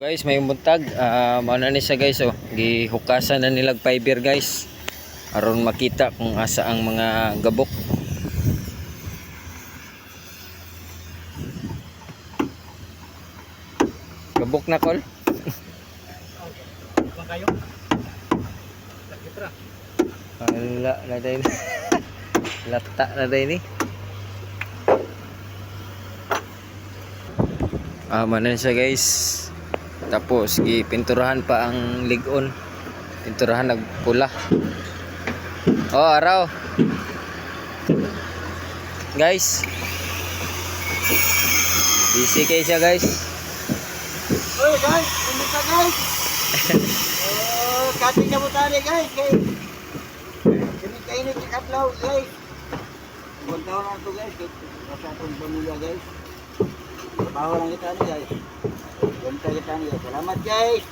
Guys, may buntag. Mao na ni siya guys oh. Gihukasan na nilag fiber guys. Aron makita kung asa ang mga gabok. Gabok na kol. Bang kayo? Sakitra. Wala na din. Lata na din ni. Manan siya guys. Tapos gipinturahan pa ang ligon. Pinturahan nagpula. Oh, araw. Guys. Busy kayo siya guys. Oy guys, kumusta guys? Kating na mo tani guys. Kini kainit sa katlaw guys. Buwan taon na ito guys. Sa atong pamilya guys. Trabaho lang kita ni guys. Ganda kita ni guys. Salamat guys.